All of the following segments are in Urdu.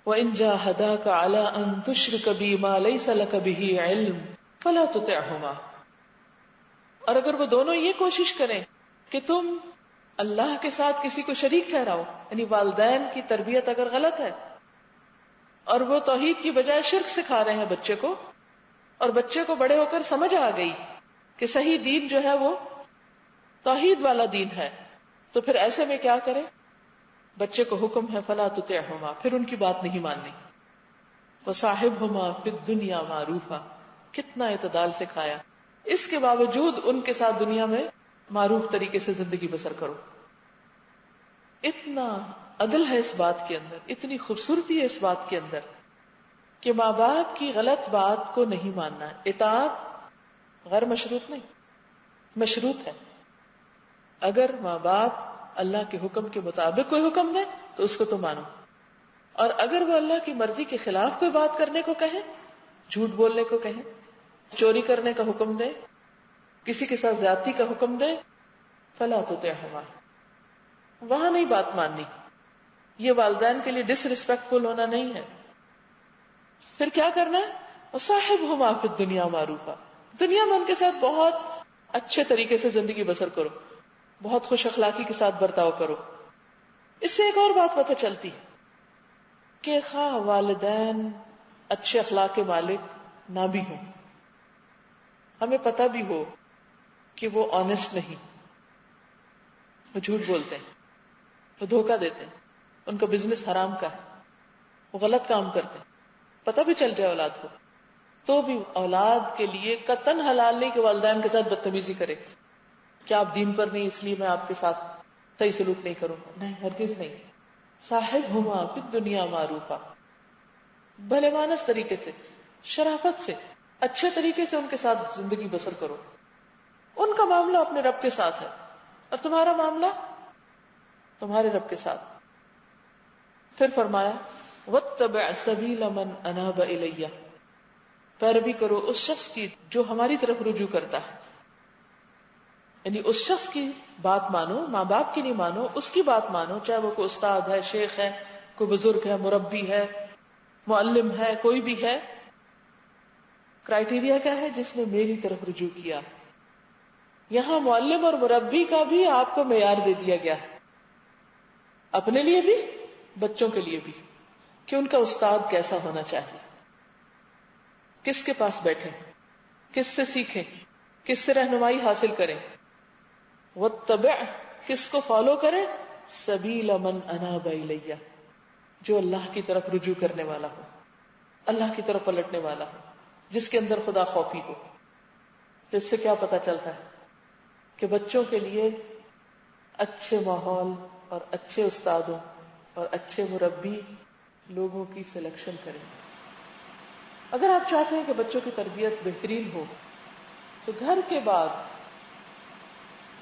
وَإِن جَاهَدَاكَ عَلَىٰ أَن تُشْرِكَ بِي مَا لَيْسَ لَكَ بِهِ عِلْمٌ فَلَا تُطِعْهُمَا. اور اگر وہ دونوں یہ کوشش کریں کہ تم اللہ کے ساتھ کسی کو شریک ٹھہراؤ، یعنی والدین کی تربیت اگر غلط ہے اور وہ توحید کی بجائے شرک سکھا رہے ہیں بچے کو، اور بچے کو بڑے ہو کر سمجھ آ گئی کہ صحیح دین جو ہے وہ توحید والا دین ہے، تو پھر ایسے میں کیا کرے؟ بچے کو حکم ہے فلا تطعهما، پھر ان کی بات نہیں ماننی. وصاحبهما فی الدنیا معروفا، کتنا اعتدال سکھایا. اس کے باوجود ان کے ساتھ دنیا میں معروف طریقے سے زندگی بسر کرو. اتنا عدل ہے اس بات کے اندر، اتنی خوبصورتی ہے اس بات کے اندر کہ ماں باپ کی غلط بات کو نہیں ماننا ہے. اطاعت غیر مشروط نہیں، مشروط ہے. اگر ماں باپ اللہ کے حکم کے مطابق کوئی حکم دے تو اس کو تو مانو، اور اگر وہ اللہ کی مرضی کے خلاف کوئی بات کرنے کو کہے، جھوٹ بولنے کو کہے، چوری کرنے کا حکم دے، کسی کے ساتھ زیادتی کا حکم دے، فلا تطعهما، وہاں نہیں بات ماننی. یہ والدین کے لیے ڈس ریسپیکٹفل ہونا نہیں ہے. پھر کیا کرنا ہے؟ وصاحبهما فی الدنیا معروفا، دنیا میں ان کے ساتھ بہت اچھے طریقے سے زندگی بسر کرو، بہت خوش اخلاقی کے ساتھ برتاؤ کرو. اس سے ایک اور بات پتہ چلتی کہ خواہ والدین اچھے اخلاق کے مالک نہ بھی ہوں، ہمیں پتہ بھی ہو کہ وہ آنےسٹ نہیں، وہ جھوٹ بولتے ہیں، وہ دھوکہ دیتے ہیں، ان کا بزنس حرام کا ہے، وہ غلط کام کرتے ہیں، پتہ بھی چل جائے اولاد کو، تو بھی اولاد کے لیے قطعاً حلال نہیں کہ والدین کے ساتھ بدتمیزی کرے. کیا آپ دین پر نہیں اس لیے میں آپ کے ساتھ صحیح سلوک نہیں کروں؟ نہیں، ہرگز نہیں. صاحبہما فی الدنیا معروفا، بھلے مانس طریقے سے، شرافت سے، اچھے طریقے سے ان کے ساتھ زندگی بسر کرو. ان کا معاملہ اپنے رب کے ساتھ ہے اور تمہارا معاملہ تمہارے رب کے ساتھ. پھر فرمایا واتبع سبیل من اناب الی، پیروی کرو اس شخص کی جو ہماری طرف رجوع کرتا ہے. یعنی اس شخص کی بات مانو، ماں باپ کی نہیں مانو، اس کی بات مانو، چاہے وہ کوئی استاد ہے، شیخ ہے، کوئی بزرگ ہے، مربی ہے، معلم ہے، کوئی بھی ہے. کرائیٹیریا کیا ہے؟ جس نے میری طرف رجوع کیا. یہاں معلم اور مربی کا بھی آپ کو معیار دے دیا گیا ہے، اپنے لیے بھی، بچوں کے لیے بھی، کہ ان کا استاد کیسا ہونا چاہیے، کس کے پاس بیٹھیں، کس سے سیکھیں، کس سے رہنمائی حاصل کریں. واتبع، کس کو فالو کریں؟ سبیل من اناب الی، جو اللہ کی طرف رجوع کرنے والا ہو، اللہ کی طرف پلٹنے والا ہو، جس کے اندر خدا خوفی ہو. تو اس سے کیا پتا چلتا ہے کہ بچوں کے لیے اچھے ماحول اور اچھے استادوں اور اچھے مربی لوگوں کی سلیکشن کریں. اگر آپ چاہتے ہیں کہ بچوں کی تربیت بہترین ہو تو گھر کے بعد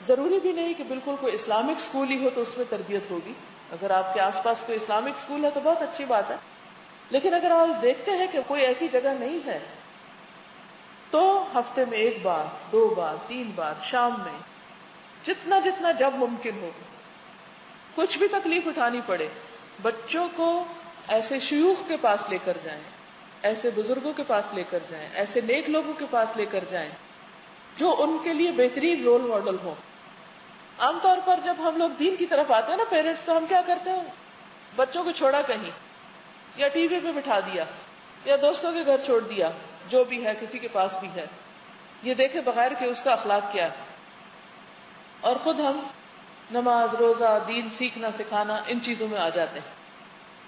ضروری بھی نہیں کہ بالکل کوئی اسلامک اسکول ہی ہو تو اس میں تربیت ہوگی. اگر آپ کے آس پاس کوئی اسلامک اسکول ہے تو بہت اچھی بات ہے، لیکن اگر آپ دیکھتے ہیں کہ کوئی ایسی جگہ نہیں ہے تو ہفتے میں 1 بار 2 بار 3 بار شام میں جتنا جب ممکن ہو، کچھ بھی تکلیف اٹھانی پڑے، بچوں کو ایسے شیوخ کے پاس لے کر جائیں، ایسے بزرگوں کے پاس لے کر جائیں، ایسے نیک لوگوں کے پاس لے کر جائیں جو ان کے لیے بہترین رول ماڈل ہو. عام طور پر جب ہم لوگ دین کی طرف آتے ہیں نا پیرنٹس، تو ہم کیا کرتے ہیں؟ بچوں کو چھوڑا کہیں، یا ٹی وی پہ بٹھا دیا، یا دوستوں کے گھر چھوڑ دیا، جو بھی ہے کسی کے پاس بھی ہے، یہ دیکھے بغیر کہ اس کا اخلاق کیا ہے. اور خود ہم نماز روزہ دین سیکھنا سکھانا ان چیزوں میں آ جاتے ہیں.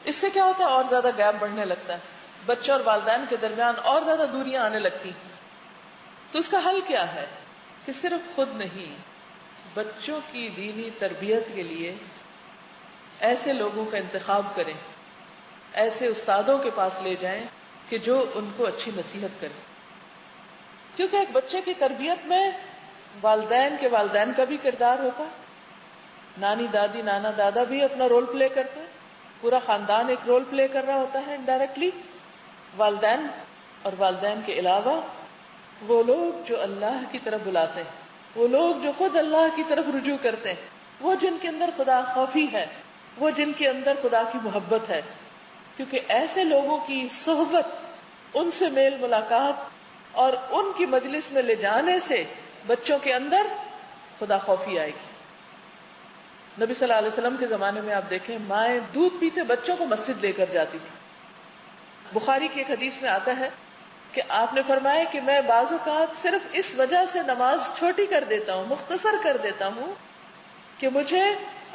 اس سے کیا ہوتا ہے؟ اور زیادہ گیپ بڑھنے لگتا ہے، بچوں اور والدین کے درمیان اور زیادہ دوریاں آنے لگتی. تو اس کا حل کیا ہے؟ کہ صرف خود نہیں، بچوں کی دینی تربیت کے لیے ایسے لوگوں کا انتخاب کریں، ایسے استادوں کے پاس لے جائیں کہ جو ان کو اچھی نصیحت کریں. کیونکہ ایک بچے کی تربیت میں والدین کے والدین کا بھی کردار ہوتا ہے، نانی دادی نانا دادا بھی اپنا رول پلے کرتے ہیں، پورا خاندان ایک رول پلے کر رہا ہوتا ہے انڈائریکٹلی. والدین اور والدین کے علاوہ وہ لوگ جو اللہ کی طرف بلاتے ہیں، وہ لوگ جو خود اللہ کی طرف رجوع کرتے ہیں، وہ جن کے اندر خدا خوفی ہے، وہ جن کے اندر خدا کی محبت ہے، کیونکہ ایسے لوگوں کی صحبت، ان سے میل ملاقات اور ان کی مجلس میں لے جانے سے بچوں کے اندر خدا خوفی آئے گی. نبی صلی اللہ علیہ وسلم کے زمانے میں آپ دیکھیں، مائیں دودھ پیتے بچوں کو مسجد لے کر جاتی تھی. بخاری کی ایک حدیث میں آتا ہے کہ آپ نے فرمایا کہ میں بعض اوقات صرف اس وجہ سے نماز چھوٹی کر دیتا ہوں، مختصر کر دیتا ہوں کہ مجھے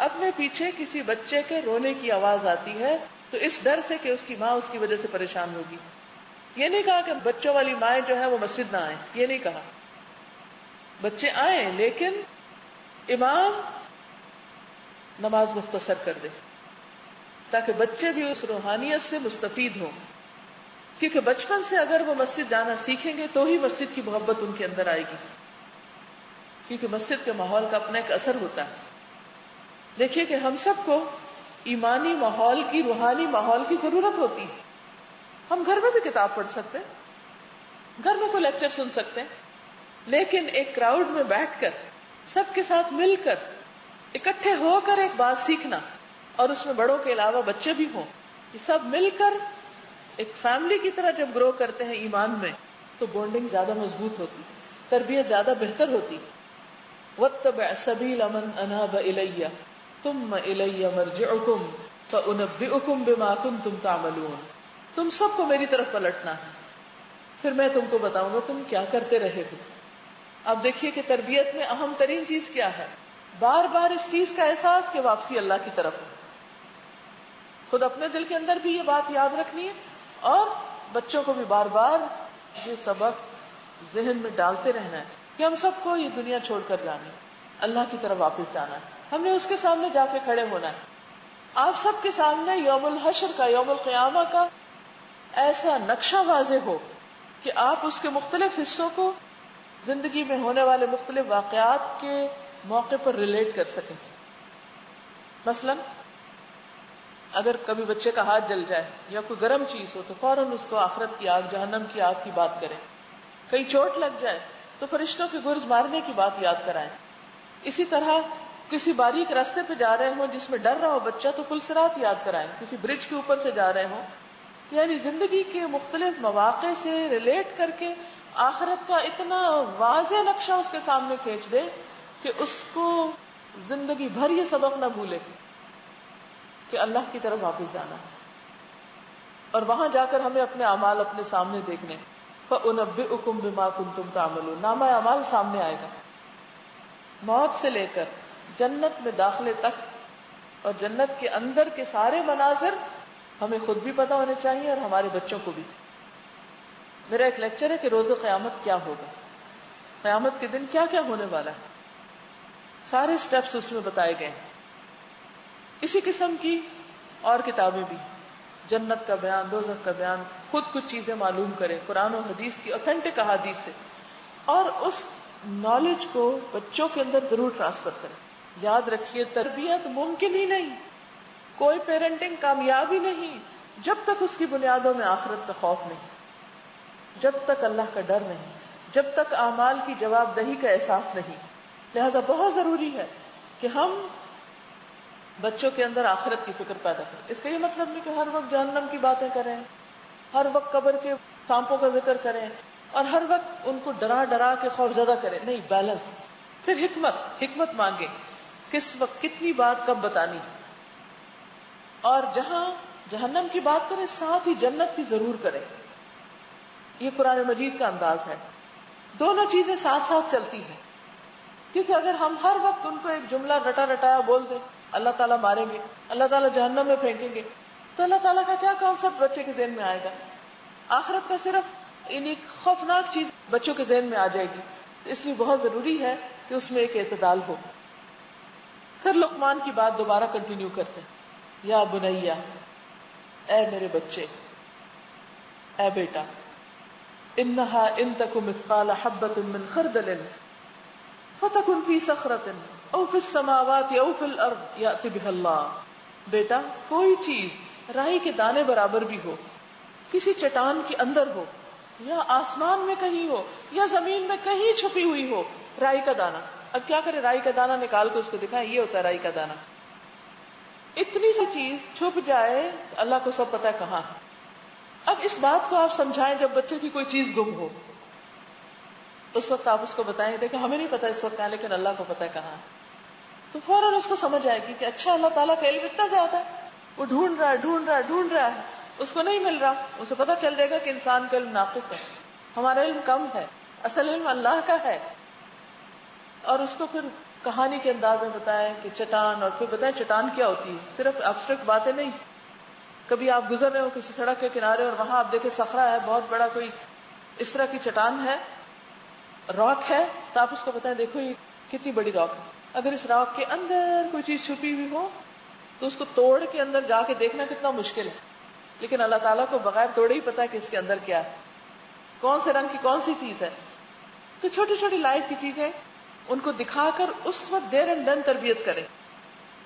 اپنے پیچھے کسی بچے کے رونے کی آواز آتی ہے، تو اس ڈر سے کہ اس کی ماں اس کی وجہ سے پریشان ہوگی. یہ نہیں کہا کہ بچوں والی مائیں جو ہیں وہ مسجد نہ آئیں، یہ نہیں کہا. بچے آئیں لیکن امام نماز مختصر کر دے تاکہ بچے بھی اس روحانیت سے مستفید ہوں. کیونکہ بچپن سے اگر وہ مسجد جانا سیکھیں گے تو ہی مسجد کی محبت ان کے اندر آئے گی، کیونکہ مسجد کے ماحول کا اپنا ایک اثر ہوتا ہے. دیکھیے کہ ہم سب کو ایمانی ماحول کی، روحانی ماحول کی ضرورت ہوتی ہے. ہم گھر میں بھی کتاب پڑھ سکتے ہیں، گھر میں کوئی لیکچر سن سکتے ہیں، لیکن ایک کراؤڈ میں بیٹھ کر سب کے ساتھ مل کر اکٹھے ہو کر ایک بات سیکھنا، اور اس میں بڑوں کے علاوہ بچے بھی ہوں، یہ سب مل کر ایک فیملی کی طرح جب گرو کرتے ہیں ایمان میں، تو بونڈنگ زیادہ مضبوط ہوتی، تربیت زیادہ بہتر ہوتی. وَاتَّبِعْ سَبِيلَ مَنْ أَنَابَ إِلَيَّ ثُمَّ إِلَيَّ مَرْجِعُكُمْ فَأُنَبِّئُكُمْ بِمَا كُنْتُمْ تَعْمَلُونَ. تم سب کو میری طرف پلٹنا ہے، پھر میں تم کو بتاؤں گا تم کیا کرتے رہے ہو. اب دیکھیے کہ تربیت میں اہم ترین چیز کیا ہے؟ بار بار اس چیز کا احساس کہ واپسی اللہ کی طرف ہے. خود اپنے دل کے اندر بھی یہ بات یاد رکھنی ہے، اور بچوں کو بھی بار بار یہ سبق ذہن میں ڈالتے رہنا ہے کہ ہم سب کو یہ دنیا چھوڑ کر جانی، اللہ کی طرف واپس جانا ہے. ہم نے اس کے سامنے جا کے کھڑے ہونا ہے. آپ سب کے سامنے یوم الحشر کا، یوم القیامہ کا ایسا نقشہ واضح ہو کہ آپ اس کے مختلف حصوں کو زندگی میں ہونے والے مختلف واقعات کے موقع پر ریلیٹ کر سکیں. مثلا اگر کبھی بچے کا ہاتھ جل جائے یا کوئی گرم چیز ہو تو فوراً اس کو آخرت کی آگ، جہنم کی آگ کی بات کریں. کہیں چوٹ لگ جائے تو فرشتوں کی گرز مارنے کی بات یاد کرائیں. اسی طرح کسی باریک راستے پہ جا رہے ہوں جس میں ڈر رہا ہو بچہ تو پل صراط یاد کرائیں. کسی برج کے اوپر سے جا رہے ہوں، یعنی زندگی کے مختلف مواقع سے ریلیٹ کر کے آخرت کا اتنا واضح نقشہ اس کے سامنے کھینچ دے کہ اس کو زندگی بھر یہ سبق نہ بھولے کہ اللہ کی طرف واپس جانا ہے. اور وہاں جا کر ہمیں اپنے اعمال اپنے سامنے دیکھنے. فَأُنَبِّئُكُمْ بِمَا كُنْتُمْ تَعْمَلُونَ. نامہ اعمال سامنے آئے گا، موت سے لے کر جنت میں داخلے تک، اور جنت کے اندر کے سارے مناظر ہمیں خود بھی پتا ہونے چاہیے اور ہمارے بچوں کو بھی. میرا ایک لیکچر ہے کہ روز قیامت کیا ہوگا، قیامت کے دن کیا کیا ہونے والا ہے، سارے سٹیپس اس میں بتائے گئے ہیں. اسی قسم کی اور کتابیں بھی، جنت کا بیان، دوزخ کا بیان. خود کچھ چیزیں معلوم کریں قرآن و حدیث کی اوتھینٹک احادیث سے، اور اس نالج کو بچوں کے اندر ضرور ٹرانسفر کریں. یاد رکھیے تربیت ممکن ہی نہیں، کوئی پیرنٹنگ کامیاب ہی نہیں جب تک اس کی بنیادوں میں آخرت کا خوف نہیں، جب تک اللہ کا ڈر نہیں، جب تک اعمال کی جواب دہی کا احساس نہیں. لہذا بہت ضروری ہے کہ ہم بچوں کے اندر آخرت کی فکر پیدا کریں. اس کا یہ مطلب نہیں کہ ہر وقت جہنم کی باتیں کریں، ہر وقت قبر کے سانپوں کا ذکر کریں، اور ہر وقت ان کو ڈرا ڈرا کے خوف زدہ کریں. نہیں، بیلنس. پھر حکمت مانگیں، کس وقت کتنی بات کب بتانی. اور جہاں جہنم کی بات کریں ساتھ ہی جنت بھی ضرور کریں. یہ قرآن مجید کا انداز ہے، دونوں چیزیں ساتھ ساتھ چلتی ہیں. کیونکہ اگر ہم ہر وقت ان کو ایک جملہ رٹا رٹایا بول دیں، اللہ تعالیٰ ماریں گے، اللہ تعالیٰ جہنم میں پھینکیں گے، تو اللہ تعالیٰ کا کیا کانسیپٹ بچے کے ذہن میں آئے گا؟ آخرت کا صرف خوفناک چیز بچوں کے ذہن میں آ جائے گی. اس لیے بہت ضروری ہے کہ اس میں ایک اعتدال ہو. پھر لقمان کی بات دوبارہ کنٹینیو کرتے ہیں. یا بنیا، اے میرے بچے، اے بیٹا، انہا ان تک مثقال حبۃ من خردل فتکن فی صخرۃ او فی السماوات او فی الارض یأت بها اللہ. بیٹا، کوئی چیز رائی کے دانے برابر بھی ہو، کسی چٹان کے اندر ہو، یا آسمان میں کہیں ہو، یا زمین میں کہیں چھپی ہوئی ہو، رائی کا دانہ. اب کیا کرے، رائی کا دانہ نکال کے اس کو دکھائیں، یہ ہوتا ہے رائی کا دانہ. اتنی سی چیز چھپ جائے اللہ کو سب پتا ہے کہاں ہے. اب اس بات کو آپ سمجھائیں جب بچے کی کوئی چیز گم ہو اس وقت آپ اس کو بتائیں دیکھیں ہمیں نہیں پتا اس وقت کہاں لیکن اللہ کو پتا ہے کہاں ہے. تو فوراً اس کو سمجھ آئے گی کہ اچھا اللہ تعالیٰ کا علم اتنا زیادہ ہے, وہ ڈھونڈ رہا ہے اس کو نہیں مل رہا. اسے پتا چل جائے گا کہ انسان کا علم ناقص ہے, ہمارا علم کم ہے, اصل علم اللہ کا ہے. اور اس کو پھر کہانی کے انداز میں بتائیں کہ چٹان, اور پھر بتائیں چٹان کیا ہوتی ہے, صرف ایبسٹریکٹ باتیں نہیں. کبھی آپ گزر رہے ہو کسی سڑک کے کنارے اور وہاں آپ دیکھیں صخرہ ہے, بہت بڑا کوئی اس طرح کی چٹان ہے, راک ہے, تو آپ اس کو بتائیں دیکھو یہ کتنی بڑی راک ہے. اگر اس راک کے اندر کوئی چیز چھپی ہوئی ہو تو اس کو توڑ کے اندر جا کے دیکھنا کتنا مشکل ہے, لیکن اللہ تعالیٰ کو بغیر توڑے ہی پتا ہے کہ اس کے اندر کیا ہے, کون سے رنگ کی کون سی چیز ہے. تو چھوٹی چھوٹی لائف کی چیزیں ان کو دکھا کر اس وقت دیر اینڈ دن تربیت کریں,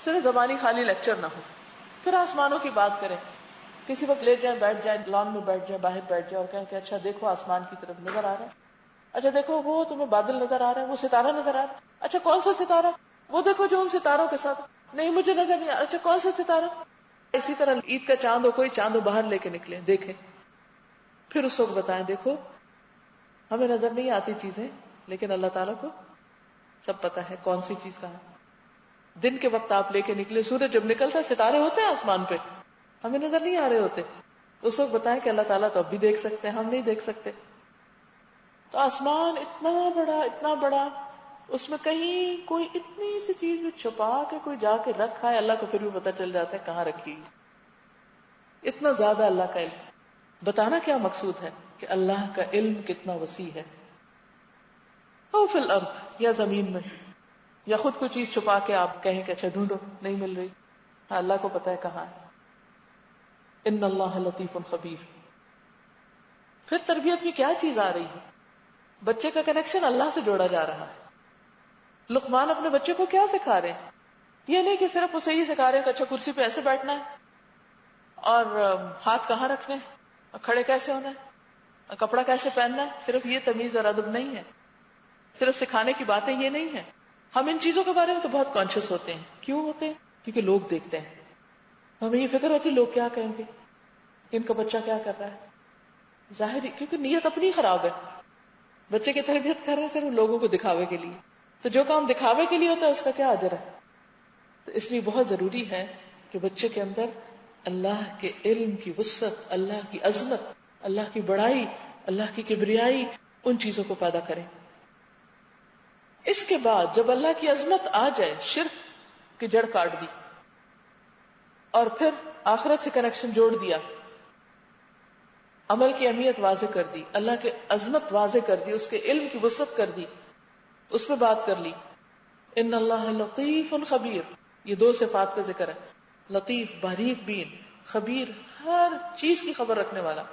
صرف زبانی خالی لیکچر نہ ہو. پھر آسمانوں کی بات کریں, کسی وقت لے جائیں, بیٹھ جائیں, لان میں بیٹھ جائیں, باہر بیٹھ جائیں اور کہیں کہ اچھا دیکھو آسمان کی طرف نظر آ رہا ہے, اچھا دیکھو وہ تمہیں بادل نظر آ رہا ہے, وہ ستارہ نظر آ رہا ہے, اچھا کون سا ستارہ, وہ دیکھو جو ان ستاروں کے ساتھ, نہیں مجھے نظر نہیں آ, اچھا کون سا ستارہ. اسی طرح عید کا چاند ہو, کوئی چاند ہو, باہر لے کے نکلے دیکھیں, پھر اس وقت بتائیں دیکھو ہمیں نظر نہیں آتی چیزیں لیکن اللہ تعالیٰ کو سب پتا ہے کون سی چیز کہاں ہے. دن کے وقت آپ لے کے نکلے, سورج جب نکلتا ہے ستارے ہوتے ہیں آسمان پہ, ہمیں نظر نہیں آ رہے ہوتے, اس وقت بتائیں کہ اللہ تعالیٰ تو اب بھی دیکھ سکتے ہیں, ہم نہیں دیکھ سکتے. تو آسمان اتنا بڑا, اس میں کہیں کوئی اتنی سی چیز بھی چھپا کے کوئی جا کے رکھا ہے, اللہ کو پھر بھی پتا چل جاتا ہے کہاں رکھی. اتنا زیادہ اللہ کا علم. بتانا کیا مقصود ہے کہ اللہ کا علم کتنا وسیع ہے. او فی الارض, یا زمین میں, یا خود کوئی چیز چھپا کے آپ کہیں کہ اچھا ڈھونڈو نہیں مل رہی, اللہ کو پتا ہے کہاں ہے. ان اللہ لطیف خبیر. پھر تربیت میں کیا چیز آ رہی ہے, بچے کا کنیکشن اللہ سے جوڑا جا رہا ہے. لقمان اپنے بچے کو کیا سکھا رہے ہیں, یہ نہیں کہ صرف اسے ہی سکھا رہے ہیں کہ اچھا کرسی پہ ایسے بیٹھنا ہے اور ہاتھ کہاں رکھنے ہیں, اور کھڑے کیسے ہونا ہے, اور کپڑا کیسے پہننا ہے. صرف یہ تمیز اور ادب نہیں ہے, صرف سکھانے کی باتیں یہ نہیں ہے. ہم ان چیزوں کے بارے میں تو بہت کانشیس ہوتے ہیں. کیوں ہوتے ہیں؟ کیونکہ لوگ دیکھتے ہیں, ہمیں یہ فکر ہوتی ہے لوگ کیا کہیں گے, ان کا بچہ کیا کر رہا ہے. ظاہر کیونکہ نیت اپنی خراب ہے, بچے کی تربیت کر رہے ہیں صرف لوگوں کو دکھاوے کے لیے, تو جو کام دکھاوے کے لیے ہوتا ہے اس کا کیا اجر ہے. تو اس لیے بہت ضروری ہے کہ بچے کے اندر اللہ کے علم کی وسعت, اللہ کی عظمت, اللہ کی بڑائی, اللہ کی کبریائی, ان چیزوں کو پیدا کریں. اس کے بعد جب اللہ کی عظمت آ جائے, شرک کی جڑ کاٹ دی اور پھر آخرت سے کنیکشن جوڑ دیا, عمل کی اہمیت واضح کر دی, اللہ کی عظمت واضح کر دی, اس کے علم کی وسعت کر دی, اس پہ بات کر لی. ان اللہ لطیف خبیر, یہ دو صفات کا ذکر ہے, لطیف باریک بین, خبیر ہر چیز کی خبر رکھنے والا.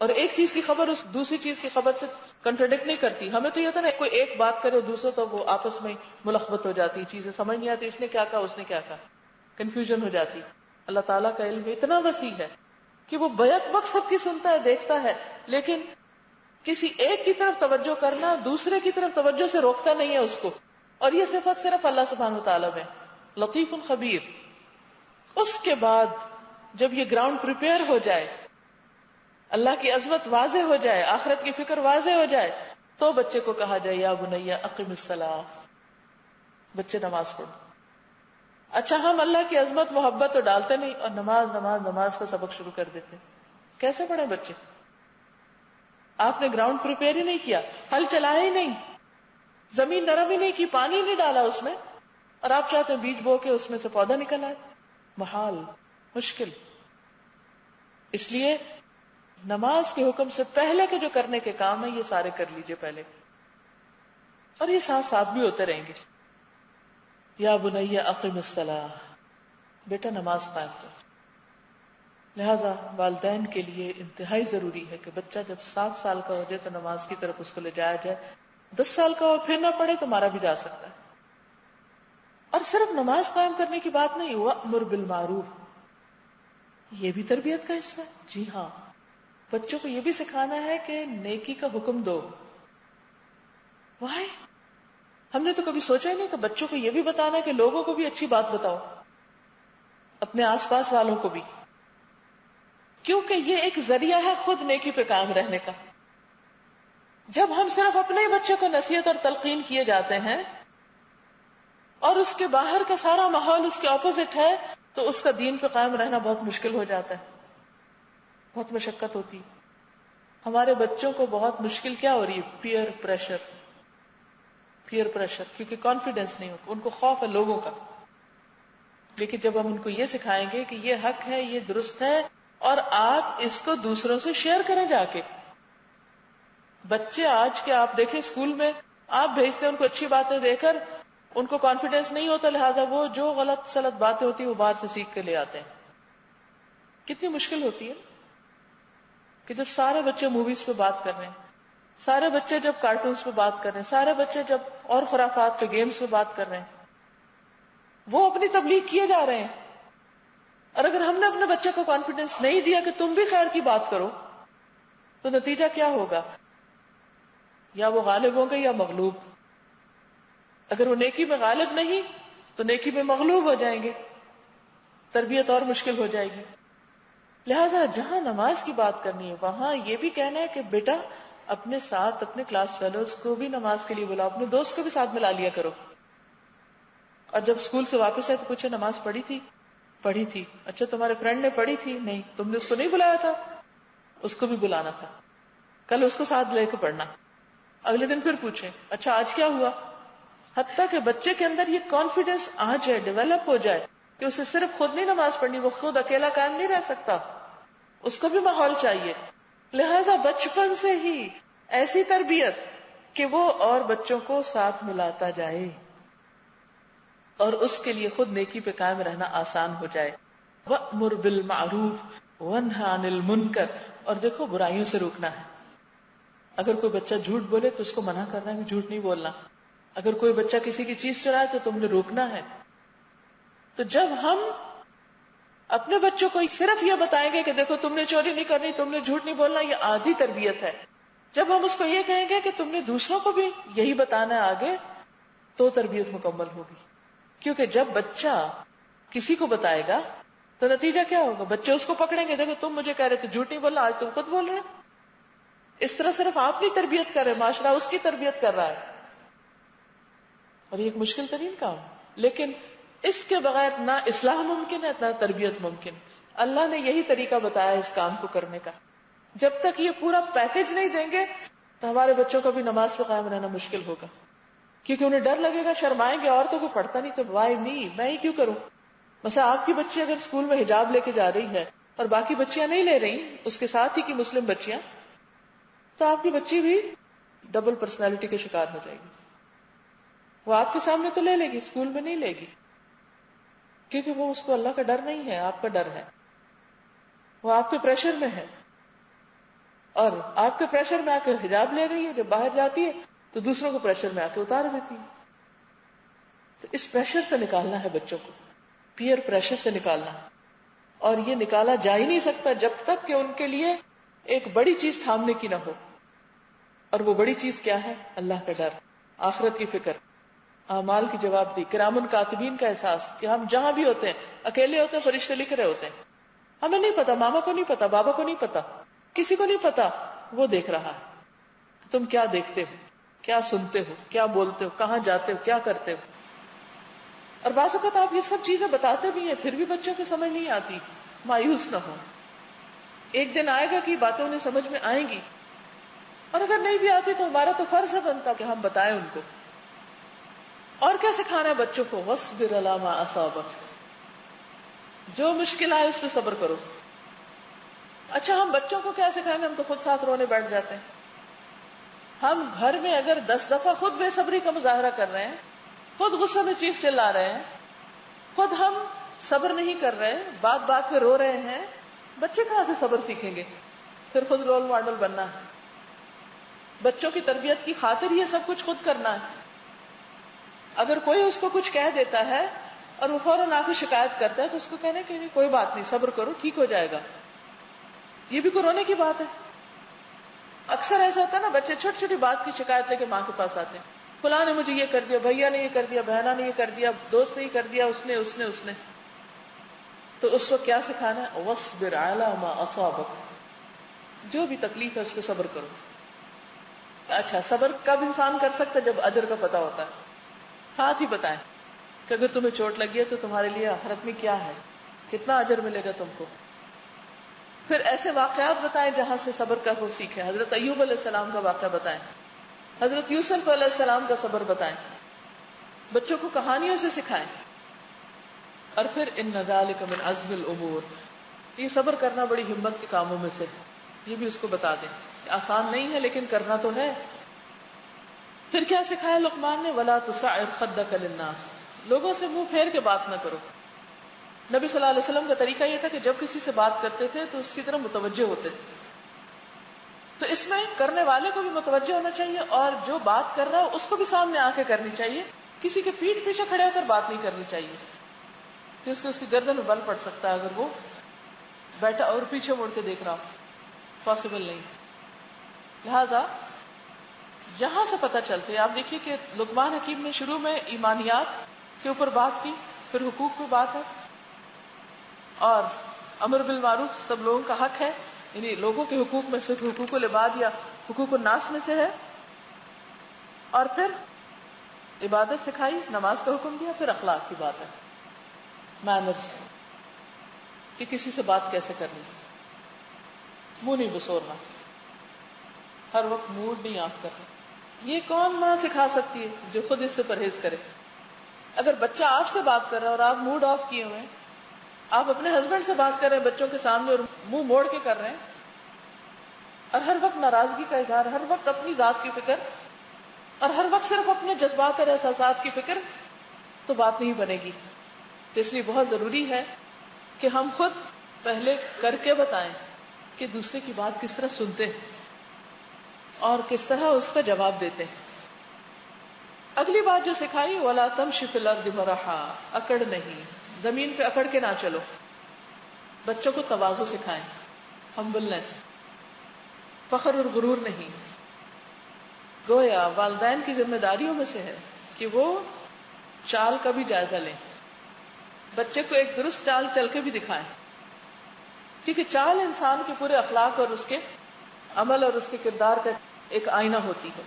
اور ایک چیز کی خبر اس دوسری چیز کی خبر سے کنٹرڈکٹ نہیں کرتی. ہمیں تو یہ تھا نا کوئی ایک بات کرے دوسرے تو وہ آپس میں ملخبت ہو جاتی, چیزیں سمجھ نہیں آتی, اس نے کیا کہا اس نے کیا کہا, کنفیوژن ہو جاتی. اللہ تعالیٰ کا علم اتنا وسیع ہے کہ وہ بیک وقت سب کی سنتا ہے, دیکھتا ہے, لیکن کسی ایک کی طرف توجہ کرنا دوسرے کی طرف توجہ سے روکتا نہیں ہے اس کو. اور یہ صفت صرف اللہ سبحانہ وتعالیٰ میں, لطیف خبیر. اس کے بعد جب یہ گراؤنڈ پریپیئر ہو جائے, اللہ کی عظمت واضح ہو جائے, آخرت کی فکر واضح ہو جائے, تو بچے کو کہا جائے یا بنی اقم الصلاۃ, بچے نماز پڑھو. اچھا ہم اللہ کی عظمت محبت تو ڈالتے نہیں اور نماز نماز نماز کا سبق شروع کر دیتے. کیسے پڑھیں بچے؟ آپ نے گراؤنڈ پریپیئر ہی نہیں کیا, ہل چلایا ہی نہیں, زمین نرم ہی نہیں کی, پانی نہیں ڈالا اس میں, اور آپ چاہتے ہیں بیج بو کے اس میں سے پودا نکل آئے. محال, مشکل. اس لیے نماز کے حکم سے پہلے کے جو کرنے کے کام ہیں یہ سارے کر لیجئے پہلے, اور یہ ساتھ ساتھ بھی ہوتے رہیں گے. یا بنی اقم الصلاۃ, بیٹا نماز قائم کر. لہذا والدین کے لیے انتہائی ضروری ہے کہ بچہ جب 7 سال کا ہو جائے تو نماز کی طرف اس کو لے جایا جائے. 10 سال کا ہو پھر نہ پڑھے تو مارا بھی جا سکتا ہے. اور صرف نماز قائم کرنے کی بات نہیں, وَأْمُرْ بِالْمَعْرُوفِ, یہ بھی تربیت کا حصہ ہے. جی ہاں, بچوں کو یہ بھی سکھانا ہے کہ نیکی کا حکم دو. وائی, ہم نے تو کبھی سوچا ہی نہیں کہ بچوں کو یہ بھی بتانا ہے کہ لوگوں کو بھی اچھی بات بتاؤ. اپنے آس پاس والوں کو بھی، کیونکہ یہ ایک ذریعہ ہے خود نیکی پہ قائم رہنے کا. جب ہم صرف اپنے ہی بچے کو نصیحت اور تلقین کیے جاتے ہیں اور اس کے باہر کا سارا ماحول اس کے اپوزٹ ہے تو اس کا دین پہ قائم رہنا بہت مشکل ہو جاتا ہے، بہت مشقت ہوتی. ہمارے بچوں کو بہت مشکل کیا ہو رہی ہے؟ Peer pressure. پیئر پریشر، کیونکہ کانفیڈینس نہیں ہوتا، ان کو خوف ہے لوگوں کا. لیکن جب ہم ان کو یہ سکھائیں گے کہ یہ حق ہے، یہ درست ہے، اور آپ اس کو دوسروں سے شیئر کریں جا کے. بچے آج کے آپ دیکھیں اسکول میں آپ بھیجتے ہیں ان کو اچھی باتیں دے کر، ان کو کانفیڈینس نہیں ہوتا، لہٰذا وہ جو غلط سلط باتیں ہوتی ہیں وہ باہر سے سیکھ کے لے آتے ہیں. کتنی مشکل ہوتی ہے کہ جب سارے بچے موویز پہ بات کر رہے ہیں، سارے بچے جب کارٹونز پہ بات کر رہے ہیں، سارے بچے جب اور خرافات پہ گیمز پہ بات کر رہے ہیں، وہ اپنی تبلیغ کیے جا رہے ہیں. اور اگر ہم نے اپنے بچے کو کانفیڈینس نہیں دیا کہ تم بھی خیر کی بات کرو تو نتیجہ کیا ہوگا؟ یا وہ غالب ہوں گے یا مغلوب. اگر وہ نیکی میں غالب نہیں تو نیکی میں مغلوب ہو جائیں گے، تربیت اور مشکل ہو جائے گی. لہٰذا جہاں نماز کی بات کرنی ہے وہاں یہ بھی کہنا ہے کہ بیٹا اپنے ساتھ اپنے کلاس فیلوز کو بھی نماز کے لیے بلاؤ، اپنے دوست کو بھی ساتھ ملا لیا کرو. اور جب اسکول سے واپس آئے تو پوچھے نماز پڑھی تھی؟ پڑھی تھی. اچھا تمہارے فرینڈ نے پڑھی تھی؟ نہیں. تم نے اس کو نہیں بلایا تھا؟ اس کو بھی بلانا تھا. کل اس کو ساتھ لے کے پڑھنا. اگلے دن پھر پوچھیں اچھا آج کیا ہوا. حتیٰ کہ بچے کے اندر یہ کانفیڈینس آ جائے، ڈیولپ ہو جائے کہ اسے صرف خود نہیں نماز پڑھنی، وہ خود اکیلا قائم نہیں رہ سکتا، اس کو بھی ماحول چاہیے. لہذا بچپن سے ہی ایسی تربیت کہ وہ اور بچوں کو ساتھ ملاتا جائے اور اس کے لیے خود نیکی پہ قائم رہنا آسان ہو جائے. وَأْمُرْ بِالْمَعْرُوفِ وَانْهَ عَنِ الْمُنْكَرِ، اور دیکھو برائیوں سے روکنا ہے. اگر کوئی بچہ جھوٹ بولے تو اس کو منع کرنا ہے کہ جھوٹ نہیں بولنا. اگر کوئی بچہ کسی کی چیز چرائے تو تم نے روکنا ہے. تو جب ہم اپنے بچوں کو صرف یہ بتائیں گے کہ دیکھو تم نے چوری نہیں کرنی، تم نے جھوٹ نہیں بولنا، یہ آدھی تربیت ہے. جب ہم اس کو یہ کہیں گے کہ تم نے دوسروں کو بھی یہی بتانا ہے آگے، تو تربیت مکمل ہوگی. کیونکہ جب بچہ کسی کو بتائے گا تو نتیجہ کیا ہوگا؟ بچے اس کو پکڑیں گے، دیکھو تم مجھے کہہ رہے تھے جھوٹ نہیں بولنا، آج تم خود بول رہے. اس طرح صرف آپ نہیں تربیت کر رہے، معاشرہ اس کی تربیت کر رہا ہے. اور یہ ایک مشکل ترین کام، لیکن اس کے بغیر نہ اصلاح ممکن ہے نہ تربیت ممکن. اللہ نے یہی طریقہ بتایا اس کام کو کرنے کا. جب تک یہ پورا پیکج نہیں دیں گے تو ہمارے بچوں کو بھی نماز پہ قائم رہنا مشکل ہوگا، کیونکہ انہیں ڈر لگے گا، شرمائیں گے، اور تو کوئی پڑھتا نہیں تو وائی می، میں ہی کیوں کروں. مثلا آپ کی بچی اگر اسکول میں حجاب لے کے جا رہی ہے اور باقی بچیاں نہیں لے رہی، اس کے ساتھ ہی کی مسلم بچیاں، تو آپ کی بچی بھی ڈبل پرسنالٹی کے شکار ہو جائے گی. وہ آپ کے سامنے تو لے لے گی، اسکول میں نہیں لے گی، کیونکہ وہ اس کو اللہ کا ڈر نہیں ہے، آپ کا ڈر ہے. وہ آپ کے پریشر میں ہے، اور آپ کے پریشر میں آ کے حجاب لے رہی ہے، جب باہر جاتی ہے تو دوسروں کو پریشر میں آ کے اتار دیتی ہے. تو اس پریشر سے نکالنا ہے بچوں کو، پیئر پریشر سے نکالنا ہے. اور یہ نکالا جا ہی نہیں سکتا جب تک کہ ان کے لیے ایک بڑی چیز تھامنے کی نہ ہو. اور وہ بڑی چیز کیا ہے؟ اللہ کا ڈر، آخرت کی فکر، اعمال کی جواب دی، کرامن کاتبین کا احساس کہ ہم جہاں بھی ہوتے ہیں، اکیلے ہوتے ہیں، فرشتے لکھ رہے ہوتے ہیں. ہمیں نہیں پتا، ماما کو نہیں پتا، بابا کو نہیں پتا، کسی کو نہیں پتا، وہ دیکھ رہا ہے تم کیا دیکھتے ہو، کیا سنتے ہو، کیا بولتے ہو، کہاں جاتے ہو، کیا کرتے ہو. اور بعض اوقات آپ یہ سب چیزیں بتاتے بھی ہیں پھر بھی بچوں کو سمجھ نہیں آتی. مایوس نہ ہو، ایک دن آئے گا کہ یہ باتیں انہیں سمجھ میں آئیں گی، اور اگر نہیں بھی آتی تو ہمارا تو فرض ہے بنتا کہ ہم بتائیں ان کو. اور کیا سکھانا ہے بچوں کو؟ وَاصْبِرْ عَلَىٰ مَا أَصَابَكَ، جو مشکل آئے اس پہ صبر کرو. اچھا ہم بچوں کو کیا سکھائیں گے؟ ہم تو خود ساتھ رونے بیٹھ جاتے ہیں. ہم گھر میں اگر 10 دفعہ خود بے صبری کا مظاہرہ کر رہے ہیں، خود غصے میں چیخ چلا رہے ہیں، خود ہم صبر نہیں کر رہے، بات بات پہ رو رہے ہیں، بچے کہاں سے صبر سیکھیں گے؟ پھر خود رول ماڈل بننا ہے. بچوں کی تربیت کی خاطر یہ سب کچھ خود کرنا ہے. اگر کوئی اس کو کچھ کہہ دیتا ہے اور وہ فوراً آ کے شکایت کرتا ہے تو اس کو کہنا کہ نہیں کوئی بات نہیں، صبر کرو، ٹھیک ہو جائے گا. یہ بھی کوئی رونے کی بات ہے؟ اکثر ایسا ہوتا ہے نا، بچے چھوٹی چھوٹی بات کی شکایت لے کے ماں کے پاس آتے ہیں، فلاں نے مجھے یہ کر دیا، بھیا نے یہ کر دیا، بہنا نے یہ کر دیا، دوست نے یہ کر دیا، اس نے. تو اس وقت کیا سکھانا ہے؟ وَاصْبِرْ عَلَى مَا أَصَابَكَ، جو بھی تکلیف ہے اس پہ صبر کرو. اچھا، صبر کب انسان کر سکتا ہے؟ جب اجر کا پتہ ہوتا ہے. ساتھ ہی بتائیں کہ اگر تمہیں چوٹ لگی ہے تو تمہارے لیے آخرت میں کیا ہے، کتنا اجر ملے گا تم کو. پھر ایسے واقعات بتائیں جہاں سے صبر کا وہ سیکھے. حضرت ایوب علیہ السلام کا واقعہ بتائیں، حضرت یوسف علیہ السلام کا صبر بتائیں، بچوں کو کہانیوں سے سکھائیں. اور پھر ان ذالک من عزم الامور، یہ صبر کرنا بڑی ہمت کے کاموں میں سے، یہ بھی اس کو بتا دیں کہ آسان نہیں ہے لیکن کرنا تو ہے. پھر کیا سکھایا لقمان نے؟ ولا تصعر خدک للناس، لوگوں سے منہ پھیر کے بات نہ کرو. نبی صلی اللہ علیہ وسلم کا طریقہ یہ تھا کہ جب کسی سے بات کرتے تھے تو اس کی طرف متوجہ ہوتے تھے. تو اس میں کرنے والے کو بھی متوجہ ہونا چاہیے اور جو بات کر رہا ہے اس کو بھی سامنے آ کے کرنی چاہیے. کسی کے پیٹھ پیچھے کھڑے ہو کر بات نہیں کرنی چاہیے کہ اس کی گردن میں بل پڑ سکتا ہے اگر وہ بیٹھا اور پیچھے مڑ کے دیکھ رہا. پاسبل نہیں. لہذا یہاں سے پتہ چلتے ہیں، آپ دیکھیے کہ لقمان حکیم نے شروع میں ایمانیات کے اوپر بات کی، پھر حقوق پہ بات ہے، اور امر بالمعروف سب لوگوں کا حق ہے، یعنی لوگوں کے حقوق میں صرف حقوق العباد یا حقوق الناس میں سے ہے. اور پھر عبادت سکھائی، نماز کا حکم دیا. پھر اخلاق کی بات ہے، مینرز، کہ کسی سے بات کیسے کرنی، منہ نہیں بسورنا، ہر وقت موڈ نہیں آف کرنا. یہ کون ماں سکھا سکتی ہے جو خود اس سے پرہیز کرے؟ اگر بچہ آپ سے بات کر رہا ہے اور آپ موڈ آف کیے ہوئے ہیں، آپ اپنے ہسبینڈ سے بات کر رہے ہیں بچوں کے سامنے اور منہ موڑ کے کر رہے ہیں، اور ہر وقت ناراضگی کا اظہار، ہر وقت اپنی ذات کی فکر، اور ہر وقت صرف اپنے جذبات اور احساسات کی فکر، تو بات نہیں بنے گی. تو اس لیے بہت ضروری ہے کہ ہم خود پہلے کر کے بتائیں کہ دوسرے کی بات کس طرح سنتے ہیں اور کس طرح اس کا جواب دیتے ہیں. اگلی بات جو سکھائی، وَلَا تَمْشِ فِي الْأَرْضِ مَرَحًا، اکڑ نہیں، زمین پہ اکڑ کے نہ چلو. بچوں کو تواضع سکھائیں، ہمبلنس، فخر اور غرور نہیں. گویا والدین کی ذمہ داریوں میں سے ہے کہ وہ چال کا بھی جائزہ لیں، بچے کو ایک درست چال چل کے بھی دکھائیں، کیونکہ چال انسان کے پورے اخلاق اور اس کے عمل اور اس کے کردار کا ایک آئینہ ہوتی ہے.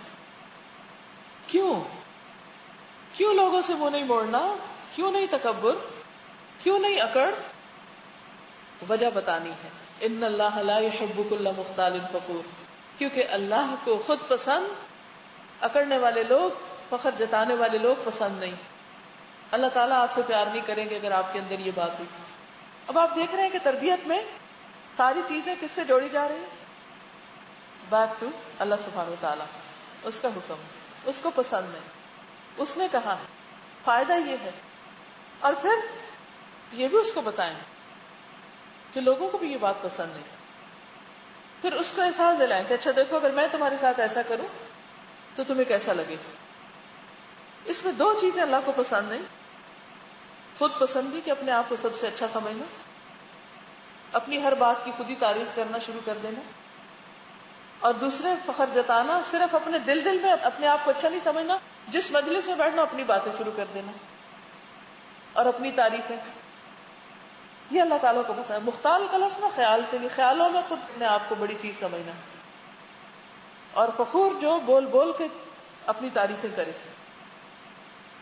کیوں لوگوں سے منہ نہیں موڑنا؟ کیوں نہیں تکبر؟ کیوں نہیں اکڑ؟ وجہ بتانی ہے. ان اللہ لا يحب كل مختال فخور، کیونکہ اللہ کو خود پسند اکڑنے والے لوگ، فخر جتانے والے لوگ پسند نہیں. اللہ تعالیٰ آپ سے پیار نہیں کریں گے اگر آپ کے اندر یہ بات ہوئی. اب آپ دیکھ رہے ہیں کہ تربیت میں ساری چیزیں کس سے جوڑی جا رہی ہیں؟ بیک ٹو اللہ سبحانہ وتعالیٰ. اس کا حکم، اس کو پسند ہے، اس نے کہا ہے، فائدہ یہ ہے. اور پھر یہ بھی اس کو بتائیں کہ لوگوں کو بھی یہ بات پسند ہے. پھر اس کو احساس دلائیں کہ اچھا دیکھو اگر میں تمہارے ساتھ ایسا کروں تو تمہیں کیسا لگے. اس میں دو چیزیں اللہ کو پسند ہیں: خود پسندی کہ اپنے آپ کو سب سے اچھا سمجھنا، اپنی ہر بات کی خود ہی تعریف کرنا شروع کر دینا، اور دوسرے فخر جتانا، صرف اپنے دل میں اپنے آپ کو اچھا نہیں سمجھنا، جس مجلس میں بیٹھنا اپنی باتیں شروع کر دینا اور اپنی تعریفیں. یہ اللہ تعالیٰ کو پسند ہے. مختال کا لفظ نا خیال سے نہیں، خیالوں میں خود اپنے آپ کو بڑی چیز سمجھنا، اور فخور جو بول بول کے اپنی تعریفیں کرے.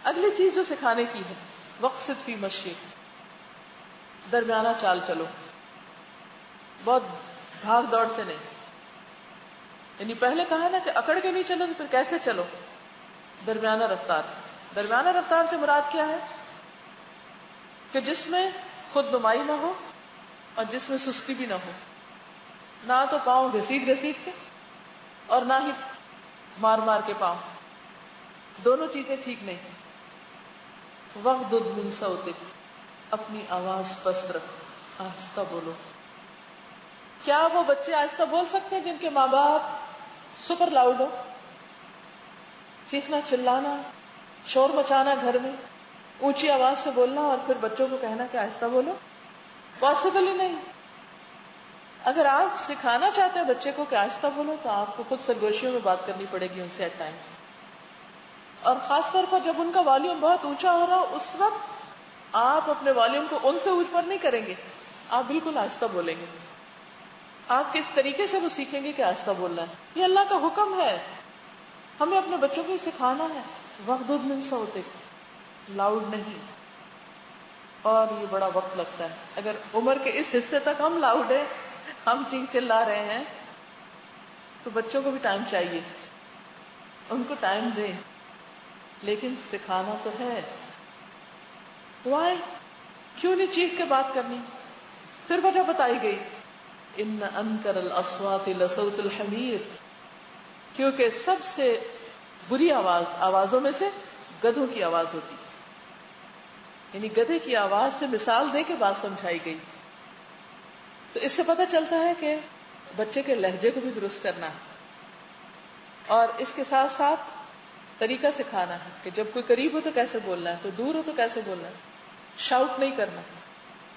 اگلی چیز جو سکھانے کی ہے، وقصد فی مشی، درمیانہ چال چلو، بہت بھاگ دوڑ سے نہیں. یعنی پہلے کہا نا کہ اکڑ کے نہیں چلو، تو پھر کیسے چلو؟ درمیانہ رفتار. درمیانہ رفتار سے مراد کیا ہے؟ کہ جس میں خود نمائی نہ ہو اور جس میں سستی بھی نہ ہو، نہ تو پاؤں گھسیٹ گھسیٹ کے اور نہ ہی مار مار کے پاؤں، دونوں چیزیں ٹھیک نہیں. وغضض من صوتک، اپنی آواز پست رکھو، آہستہ بولو. کیا وہ بچے آہستہ بول سکتے ہیں جن کے ماں باپ سپر لاؤڈ ہو؟ چیخنا چلانا، شور مچانا، گھر میں اونچی آواز سے بولنا اور پھر بچوں کو کہنا کہ آہستہ بولو؟ پاسبل ہی نہیں. اگر آپ سکھانا چاہتے ہیں بچے کو کہ آہستہ بولو تو آپ کو خود سرگوشیوں میں بات کرنی پڑے گی ان سے ایٹ ٹائم، اور خاص طور پر جب ان کا والیوم بہت اونچا ہو رہا ہو اس وقت آپ اپنے والیوم کو ان سے اوپر نہیں کریں گے، آپ بالکل آہستہ بولیں گے. آپ کس طریقے سے وہ سیکھیں گے کہ آہستہ بولنا ہے. یہ اللہ کا حکم ہے، ہمیں اپنے بچوں کو سکھانا ہے. وغضض من صوتک، لاؤڈ نہیں. اور یہ بڑا وقت لگتا ہے. اگر عمر کے اس حصے تک ہم لاؤڈ ہیں، ہم چیخ چلا رہے ہیں، تو بچوں کو بھی ٹائم چاہیے. ان کو ٹائم دیں، لیکن سکھانا تو ہے. وائے کیوں نہیں چیخ کے بات کرنی؟ پھر وجہ بتائی گئی، ان انکر الاصوات لصوت الحمیر، کیونکہ سب سے بری آوازوں میں سے گدھوں کی آواز ہوتی. یعنی گدھے کی آواز سے مثال دے کے بات سمجھائی گئی. تو اس سے پتہ چلتا ہے کہ بچے کے لہجے کو بھی درست کرنا ہے، اور اس کے ساتھ ساتھ طریقہ سکھانا ہے کہ جب کوئی قریب ہو تو کیسے بولنا ہے، کوئی دور ہو تو کیسے بولنا ہے. شاؤٹ نہیں کرنا،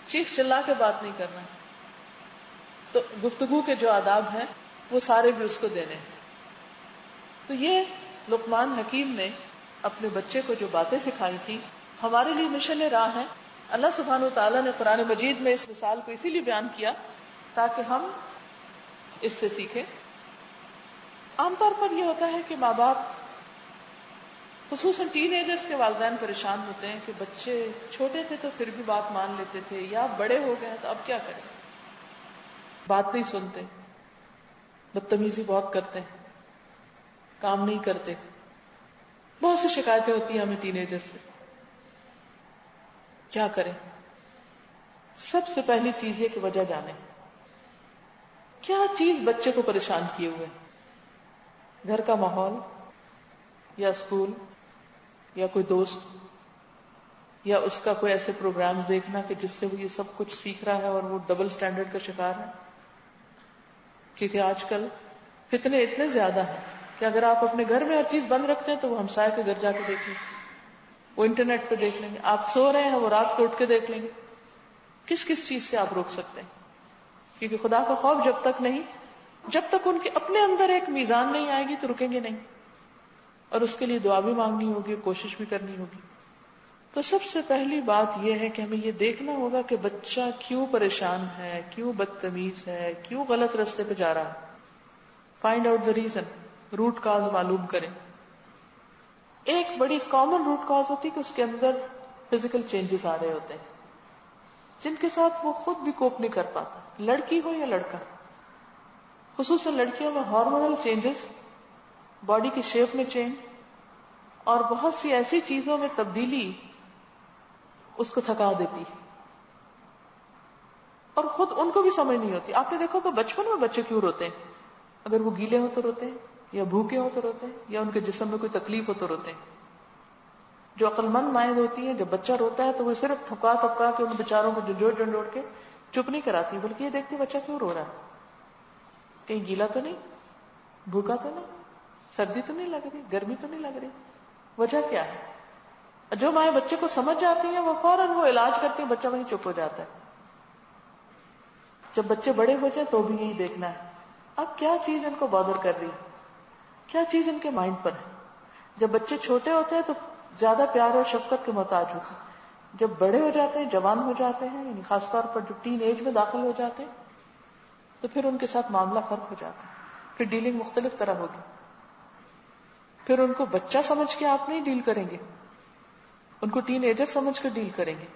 چیخ چلا کے بات نہیں کرنا. تو گفتگو کے جو آداب ہیں وہ سارے بھی اس کو دینے ہیں. تو یہ لقمان حکیم نے اپنے بچے کو جو باتیں سکھائی تھی ہمارے لیے مشن راہ ہے. اللہ سبحانہ وتعالیٰ نے قرآن مجید میں اس مثال کو اسی لیے بیان کیا تاکہ ہم اس سے سیکھیں. عام طور پر یہ ہوتا ہے کہ ماں باپ، خصوصاً ٹین ایجرز کے والدین پریشان ہوتے ہیں کہ بچے چھوٹے تھے تو پھر بھی بات مان لیتے تھے، یا بڑے ہو گئے تو اب کیا کریں، بات نہیں سنتے، بدتمیزی بہت کرتے ہیں، کام نہیں کرتے. بہت سی شکایتیں ہوتی ہیں ہمیں ٹین ایجر سے. کیا کریں؟ سب سے پہلی چیز یہ کہ وجہ جانیں. کیا چیز بچے کو پریشان کیے ہوئے؟ گھر کا ماحول، یا اسکول، یا کوئی دوست، یا اس کا کوئی ایسے پروگرام دیکھنا کہ جس سے وہ یہ سب کچھ سیکھ رہا ہے اور وہ ڈبل سٹینڈرڈ کا شکار ہے. کیونکہ آج کل فتنے اتنے زیادہ ہیں کہ اگر آپ اپنے گھر میں ہر چیز بند رکھتے ہیں تو وہ ہمسائے کے گھر جا کے دیکھ لیں گے، وہ انٹرنیٹ پہ دیکھ لیں گے. آپ سو رہے ہیں وہ رات کو اٹھ کے دیکھ لیں گے. کس کس چیز سے آپ روک سکتے ہیں؟ کیونکہ خدا کا خوف جب تک نہیں، جب تک ان کے اپنے اندر ایک میزان نہیں آئے گی تو رکیں گے نہیں. اور اس کے لیے دعا بھی مانگنی ہوگی، کوشش بھی کرنی ہوگی. تو سب سے پہلی بات یہ ہے کہ ہمیں یہ دیکھنا ہوگا کہ بچہ کیوں پریشان ہے، کیوں بدتمیز ہے، کیوں غلط راستے پہ جا رہا ہے. Find out the reason, root cause معلوم کریں. ایک بڑی کامن روٹ کاز ہوتی ہے کہ اس کے اندر فزیکل چینجز آ رہے ہوتے ہیں جن کے ساتھ وہ خود بھی کوپ نہیں کر پاتا، لڑکی ہو یا لڑکا. خصوصاً لڑکیوں میں ہارمونل چینجز، باڈی کی شیپ میں چینج، اور بہت سی ایسی چیزوں میں تبدیلی اس کو تھکا دیتی ہے اور خود ان کو بھی سمجھ نہیں ہوتی. آپ نے دیکھا کہ بچپن میں بچے کیوں روتے ہیں؟ اگر وہ گیلے ہو تو روتے ہیں، یا بھوکے ہو تو روتے ہیں، یا ان کے جسم میں کوئی تکلیف ہو تو روتے ہیں. جو عقل مند مائیں ہوتی ہیں، جب بچہ روتا ہے تو وہ صرف تھپکا تھپکا کے ان بیچاروں کو جھنجھوڑ جھنجھوڑ کے چپ نہیں کراتی، بلکہ یہ دیکھتی بچہ کیوں رو رہا ہے، کہیں گیلا تو نہیں، بھوکا تو نہیں، سردی تو نہیں لگ رہی، گرمی تو نہیں لگ رہی، وجہ کیا ہے. جو مائیں بچے کو سمجھ جاتی ہیں وہ فوراً وہ علاج کرتی ہیں، بچہ وہیں چپ ہو جاتا ہے. جب بچے بڑے ہو جائیں تو بھی یہی دیکھنا ہے اب کیا چیز ان کو بادر کر رہی ہے، کیا چیز ان کے مائنڈ پر ہے. جب بچے چھوٹے ہوتے ہیں تو زیادہ پیار اور شفقت کے محتاج ہوتے ہیں. جب بڑے ہو جاتے ہیں، جوان ہو جاتے ہیں، یعنی خاص طور پر جو ٹین ایج میں داخل ہو جاتے ہیں، تو پھر ان کے ساتھ معاملہ فرق ہو جاتا ہے. پھر ڈیلنگ مختلف طرح ہوگی. پھر ان کو بچہ سمجھ کے آپ نہیں ڈیل کریں گے، ان کو ٹین ایجر سمجھ کر ڈیل کریں گے.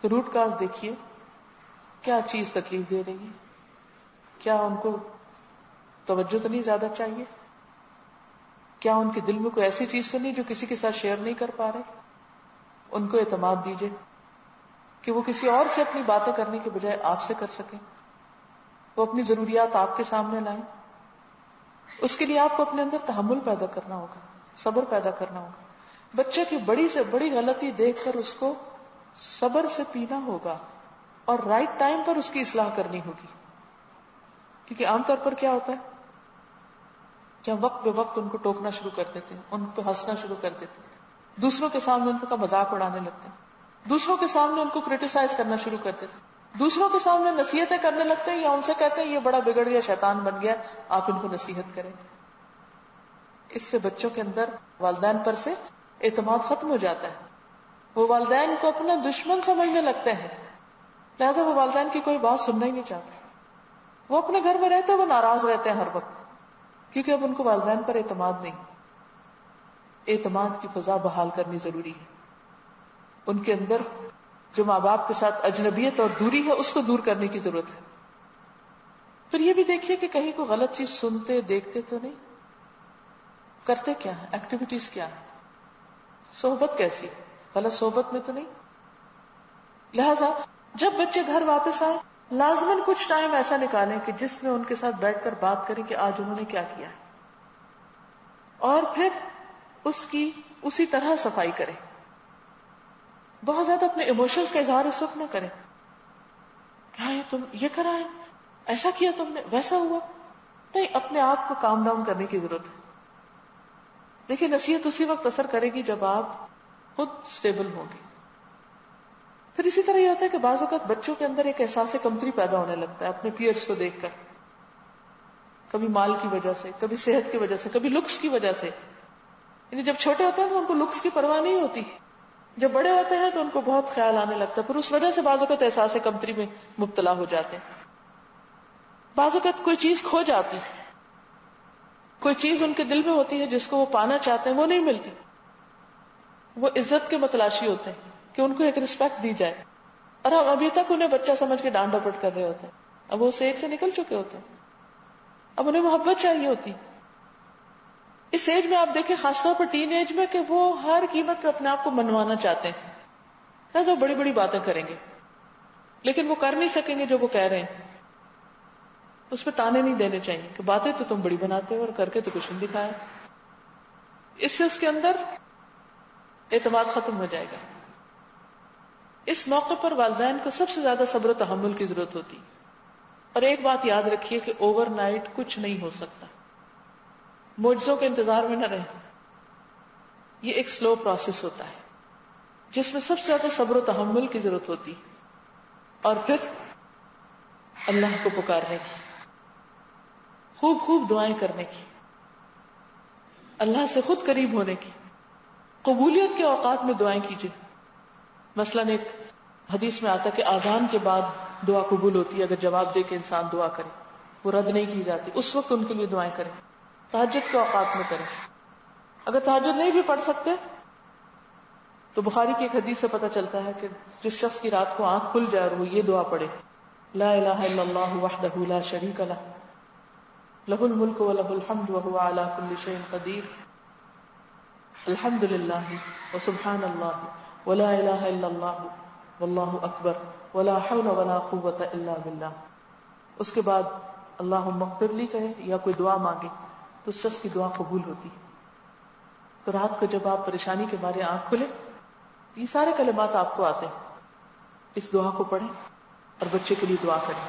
تو روٹ کاز دیکھیے، کیا چیز تکلیف دے رہی ہے، کیا ان کو توجہ تو نہیں زیادہ چاہیے، کیا ان کے دل میں کوئی ایسی چیز تو نہیں جو کسی کے ساتھ شیئر نہیں کر پا رہے. ان کو اعتماد دیجیے کہ وہ کسی اور سے اپنی باتیں کرنے کے بجائے آپ سے کر سکیں، وہ اپنی ضروریات آپ کے سامنے لائیں. اس کے لیے آپ کو اپنے اندر تحمل پیدا کرنا ہوگا، صبر پیدا کرنا ہوگا. بچے کی بڑی سے بڑی غلطی دیکھ کر اس کو صبر سے پینا ہوگا اور رائٹ ٹائم پر اس کی اصلاح کرنی ہوگی. کیونکہ عام طور پر کیا ہوتا ہے کہ ہم وقت بے وقت ان کو ٹوکنا شروع کر دیتے ہیں، ان پہ ہنسنا شروع کر دیتے ہیں، دوسروں کے سامنے ان کا مذاق اڑانے لگتے ہیں، دوسروں کے سامنے ان کو کرٹیسائز کرنا شروع کر دیتے ہیں، دوسروں کے سامنے نصیحتیں کرنے لگتے ہیں، یا ان سے کہتے ہیں یہ بڑا بگڑ گیا، شیطان بن گیا، آپ ان کو نصیحت کریں. اس سے بچوں کے اندر والدین پر سے اعتماد ختم ہو جاتا ہے. وہ والدین کو اپنا دشمن سمجھنے لگتے ہیں، لہذا وہ والدین کی کوئی بات سننا ہی نہیں چاہتے. وہ اپنے گھر میں رہتے وہ ناراض رہتے ہیں ہر وقت، کیونکہ اب ان کو والدین پر اعتماد نہیں. اعتماد کی فضا بحال کرنی ضروری ہے. ان کے اندر جو ماں باپ کے ساتھ اجنبیت اور دوری ہے اس کو دور کرنے کی ضرورت ہے. پھر یہ بھی دیکھیے کہ کہیں کوئی غلط چیز سنتے دیکھتے تو نہیں، کرتے کیا ہے، ایکٹیویٹیز کیا ہے، صحبت کیسی، غلط صحبت میں تو نہیں. لہذا جب بچے گھر واپس آئے لازماً کچھ ٹائم ایسا نکالیں کہ جس میں ان کے ساتھ بیٹھ کر بات کریں کہ آج انہوں نے کیا کیا ہے، اور پھر اس کی اسی طرح صفائی کریں. بہت زیادہ اپنے ایموشنز کا اظہار اس وقت نہ کریں کہ ہاں تم یہ کرا ہے، ایسا کیا تم نے، ویسا ہوا. نہیں، اپنے آپ کو کام ڈاؤن کرنے کی ضرورت ہے. دیکھیے نصیحت اسی وقت اثر کرے گی جب آپ خود سٹیبل ہوں گے. پھر اسی طرح یہ ہوتا ہے کہ بعض اوقات بچوں کے اندر ایک احساس کمتری پیدا ہونے لگتا ہے اپنے پیئرز کو دیکھ کر، کبھی مال کی وجہ سے، کبھی صحت کی وجہ سے، کبھی لکس کی وجہ سے. یعنی جب چھوٹے ہوتے ہیں تو ان کو لکس کی پرواہ نہیں ہوتی، جب بڑے ہوتے ہیں تو ان کو بہت خیال آنے لگتا ہے، پھر اس وجہ سے بعض اوقات احساس کمتری میں مبتلا ہو جاتے ہیں. بعض اوقات کوئی چیز کھو جاتی، کوئی چیز ان کے دل میں ہوتی ہے جس کو وہ پانا چاہتے ہیں، وہ نہیں ملتی. وہ عزت کے متلاشی ہوتے ہیں کہ ان کو ایک رسپیکٹ دی جائے، اور ہم ابھی تک انہیں بچہ سمجھ کے ڈانٹ ڈپٹ کر رہے ہوتے ہیں. اب وہ اس ایج سے نکل چکے ہوتے ہیں، اب انہیں محبت چاہیے ہوتی. اس ایج میں آپ دیکھیں خاص طور پر ٹین ایج میں کہ وہ ہر قیمت پہ اپنے آپ کو منوانا چاہتے ہیں، ایسا بڑی بڑی باتیں کریں گے لیکن وہ کر نہیں سکیں گے جو وہ کہہ رہے ہیں. اس پہ تانے نہیں دینے چاہیے کہ باتیں تو تم بڑی بناتے ہو اور کر کے تو کچھ نہیں دکھایا. اس سے اس کے اندر اعتماد ختم ہو جائے گا. اس موقع پر والدین کو سب سے زیادہ صبر و تحمل کی ضرورت ہوتی. اور ایک بات یاد رکھیے کہ اوور نائٹ کچھ نہیں ہو سکتا، معجزوں کے انتظار میں نہ رہیں. یہ ایک سلو پروسیس ہوتا ہے جس میں سب سے زیادہ صبر و تحمل کی ضرورت ہوتی، اور پھر اللہ کو پکارنے کی، خوب خوب دعائیں کرنے کی، اللہ سے خود قریب ہونے کی. قبولیت کے اوقات میں دعائیں کیجیے. مثلا ایک حدیث میں آتا کہ آذان کے بعد دعا قبول ہوتی ہے اگر جواب دے کے انسان دعا کرے، وہ رد نہیں کی جاتی. اس وقت ان کے لیے دعائیں کریں. تہجد کے اوقات میں کریں. اگر تہجد نہیں بھی پڑھ سکتے تو بخاری کی ایک حدیث سے پتہ چلتا ہے کہ جس شخص کی رات کو آنکھ کھل جائے اور وہ یہ دعا پڑھے، لا الہ الا اللہ وحدہ لا شریک لہ لہ الملک ولہ الحمد وہو علی کل شیء قدیر، الحمد للہ وسبحان اللہ ولا الہ الا اللہ واللہ اکبر ولا حول ولا قوۃ الا باللہ. اس کے بعد اللہم اغفر لی کہے یا کوئی دعا مانگے تو اس شخص کی دعا قبول ہوتی. تو رات کو جب آپ پریشانی کے مارے آنکھ کھلے یہ سارے کلمات آپ کو آتے ہیں، اس دعا کو پڑھیں اور بچے کے لیے دعا کریں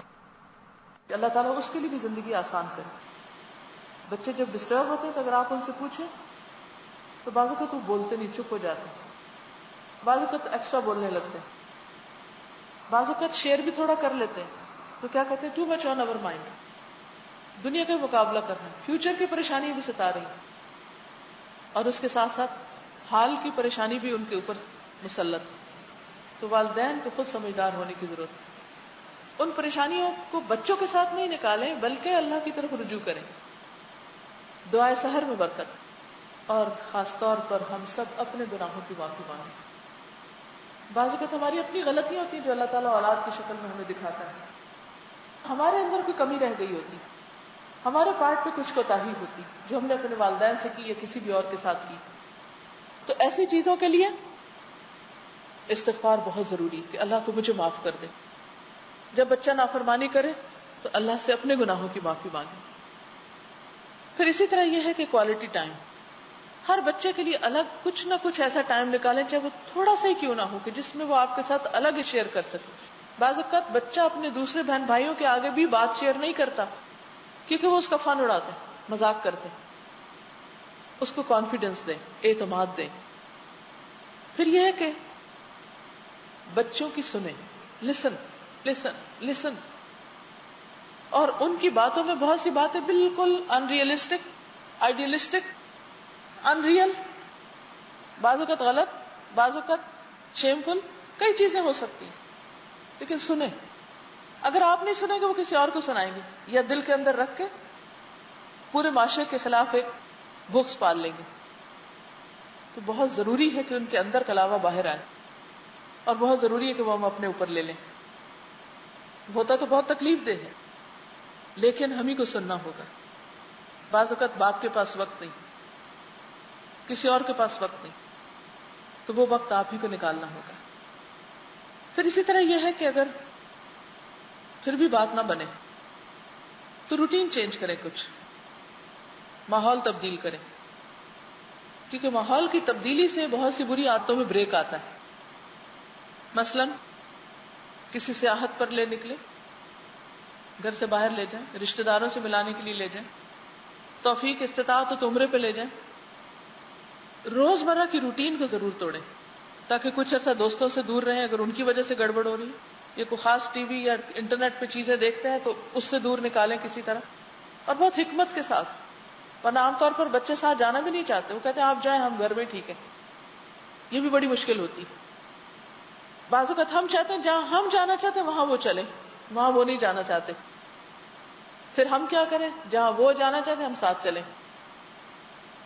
کہ اللہ تعالیٰ اس کے لیے بھی زندگی آسان کرے. بچے جب ڈسٹرب ہوتے ہیں تو اگر آپ ان سے پوچھیں تو بعض اوقات وہ بولتے نہیں، چپ ہو جاتے ہیں، بعض اوقات ایکسٹرا بولنے لگتے ہیں، بعض اوقات شیئر بھی تھوڑا کر لیتے ہیں. تو کیا کہتے ہیں، ٹو مچ آن اوور مائنڈ، دنیا کا مقابلہ کرنا، فیوچر کی پریشانی بھی ستا رہی اور اس کے ساتھ ساتھ حال کی پریشانی بھی ان کے اوپر مسلط. تو والدین کو خود سمجھدار ہونے کی ضرورت ہے. ان پریشانیوں کو بچوں کے ساتھ نہیں نکالیں بلکہ اللہ کی طرف رجوع کریں. دعائے سحر میں برکت، اور خاص طور پر ہم سب اپنے گناہوں کی معافی مانگیں. بعض اوقات ہماری اپنی غلطیاں ہوتی ہیں جو اللہ تعالیٰ اولاد کی شکل میں ہمیں دکھاتا ہے. ہمارے اندر کوئی کمی رہ گئی ہوتی، ہمارے پارٹ پہ کچھ کوتاہی ہوتی جو ہم نے اپنے والدین سے کی یا کسی بھی اور کے ساتھ کی. تو ایسی چیزوں کے لیے استغفار بہت ضروری کہ اللہ تو مجھے معاف کر دے. جب بچہ نافرمانی کرے تو اللہ سے اپنے گناہوں کی معافی مانگے. پھر اسی طرح یہ ہے کہ کوالٹی ٹائم، ہر بچے کے لیے الگ کچھ نہ کچھ ایسا ٹائم نکالیں چاہے وہ تھوڑا سا ہی کیوں نہ ہو کہ جس میں وہ آپ کے ساتھ الگ ہی شیئر کر سکے. بعض اوقات بچہ اپنے دوسرے بہن بھائیوں کے آگے بھی بات شیئر نہیں کرتا کیونکہ وہ اس کا فن اڑاتے ہیں، مذاق کرتے ہیں. اس کو کانفیڈنس دیں، اعتماد دیں. پھر یہ ہے کہ بچوں کی سنیں، لسن لسن لسن. اور ان کی باتوں میں بہت سی باتیں بالکل انریلسٹک، آئیڈیلسٹک، ان ریئل، بعض اوقات غلط، بعض اوقات شیمفل کئی چیزیں ہو سکتی ہیں، لیکن سنیں. اگر آپ نہیں سنیں گے وہ کسی اور کو سنائیں گے، یا دل کے اندر رکھ کے پورے معاشرے کے خلاف ایک بغض پال لیں گے. تو بہت ضروری ہے کہ ان کے اندر کا علاوہ باہر آئے، اور بہت ضروری ہے کہ وہ ہم اپنے اوپر لے لیں. ہوتا تو بہت تکلیف دہ ہے، لیکن ہم ہی کو سننا ہوگا. بعض اوقات باپ کے پاس وقت نہیں، کسی اور کے پاس وقت نہیں، تو وہ وقت آپ ہی کو نکالنا ہوگا. پھر اسی طرح یہ ہے کہ اگر پھر بھی بات نہ بنے تو روٹین چینج کریں، کچھ ماحول تبدیل کریں، کیونکہ ماحول کی تبدیلی سے بہت سی بری عادتوں میں بریک آتا ہے. مثلا کسی سیاحت پر لے نکلے، گھر سے باہر لے جائیں، رشتہ داروں سے ملانے کے لیے لے جائیں، توفیق استطاعت تو عمرے پہ لے جائیں. روزمرہ کی روٹین کو ضرور توڑیں تاکہ کچھ عرصہ دوستوں سے دور رہیں. اگر ان کی وجہ سے گڑبڑ ہو رہی ہے یا کوئی خاص ٹی وی یا انٹرنیٹ پہ چیزیں دیکھتے ہیں تو اس سے دور نکالیں کسی طرح، اور بہت حکمت کے ساتھ. ورنہ عام طور پر بچے ساتھ جانا بھی نہیں چاہتے، وہ کہتے ہیں آپ جائیں، ہم گھر میں ٹھیک ہے. یہ بھی بڑی مشکل ہوتی. بعض اوقات ہم چاہتے ہیں جہاں ہم جانا چاہتے ہیں وہاں وہ چلیں، وہاں وہ نہیں جانا چاہتے. پھر ہم کیا کریں؟ جہاں وہ جانا چاہتے ہیں ہم ساتھ چلیں،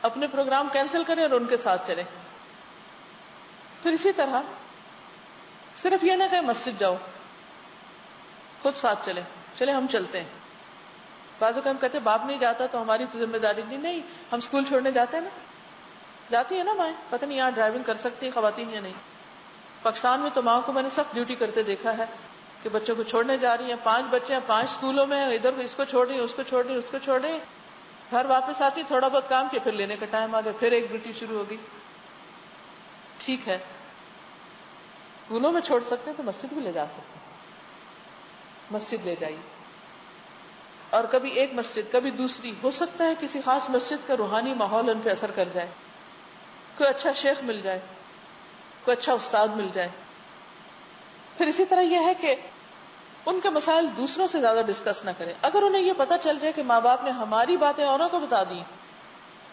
اپنے پروگرام کینسل کریں اور ان کے ساتھ چلیں. پھر اسی طرح صرف یہ نہ کہ مسجد جاؤ، خود ساتھ چلیں، چلے ہم چلتے ہیں. بعض اوقات ہم کہتے ہیں باپ نہیں جاتا تو ہماری تو ذمہ داری نہیں. نہیں، ہم اسکول چھوڑنے جاتے ہیں نا، جاتی ہے نا مائیں، پتہ نہیں یہاں ڈرائیونگ کر سکتی ہیں خواتین یا نہیں. پاکستان میں تو ماں کو میں نے سخت ڈیوٹی کرتے دیکھا ہے کہ بچوں کو چھوڑنے جا رہی ہیں، 5 بچے ہیں، 5 اسکولوں میں، ادھر اس کو چھوڑ رہی ہیں، اس کو چھوڑ رہی ہیں، اس کو چھوڑ رہی ہیں. گھر واپس آتی، تھوڑا بہت کام کیا، پھر لینے کا ٹائم آ گیا، پھر ایک ڈیوٹی شروع ہوگی. ٹھیک ہے، اسکولوں میں چھوڑ سکتے ہیں تو مسجد بھی لے جا سکتے ہیں، مسجد لے جائیے. اور کبھی ایک مسجد کبھی دوسری، ہو سکتا ہے کسی خاص مسجد کا روحانی ماحول ان پہ اثر کر جائے، کوئی اچھا شیخ مل جائے، کوئی اچھا استاد مل جائے. پھر اسی طرح یہ ہے کہ ان کے مسائل دوسروں سے زیادہ ڈسکس نہ کریں. اگر انہیں یہ پتا چل جائے کہ ماں باپ نے ہماری باتیں اوروں کو بتا دی،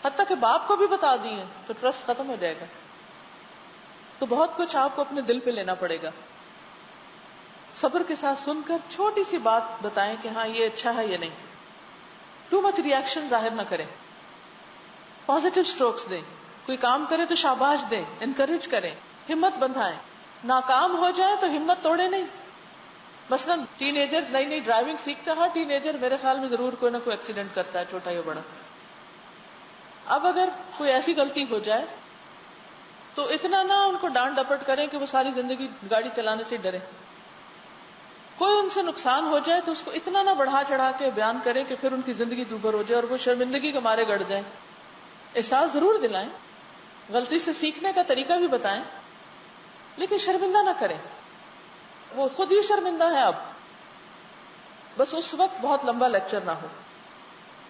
حتیٰ کہ باپ کو بھی بتا دی ہیں، تو ٹرسٹ ختم ہو جائے گا. تو بہت کچھ آپ کو اپنے دل پہ لینا پڑے گا. صبر کے ساتھ سن کر چھوٹی سی بات بتائیں کہ ہاں یہ اچھا ہے یا نہیں. ٹو مچ ریئیکشن ظاہر نہ کریں، پازیٹیو سٹروکس دیں. کوئی کام کرے تو شاباش دیں، انکریج کریں، ہمت بندھائیں. ناکام ہو جائے تو ہمت توڑے نہیں. مثلا ٹین ایجر نئی نئی ڈرائیونگ سیکھتا ہے، ہر ٹین ایجر میرے خیال میں ضرور کوئی نہ کوئی ایکسیڈنٹ کرتا ہے، چھوٹا یا بڑا. اب اگر کوئی ایسی غلطی ہو جائے تو اتنا نہ ان کو ڈانٹ ڈپٹ کریں کہ وہ ساری زندگی گاڑی چلانے سے ڈرے. کوئی ان سے نقصان ہو جائے تو اس کو اتنا نہ بڑھا چڑھا کے بیان کریں کہ پھر ان کی زندگی دوبھر ہو جائے اور وہ شرمندگی کے مارے گڑ جائیں. احساس ضرور دلائیں، غلطی سے سیکھنے کا طریقہ بھی بتائیں، لیکن شرمندہ نہ کریں. وہ خود ہی شرمندہ ہے. اب بس اس وقت بہت لمبا لیکچر نہ ہو،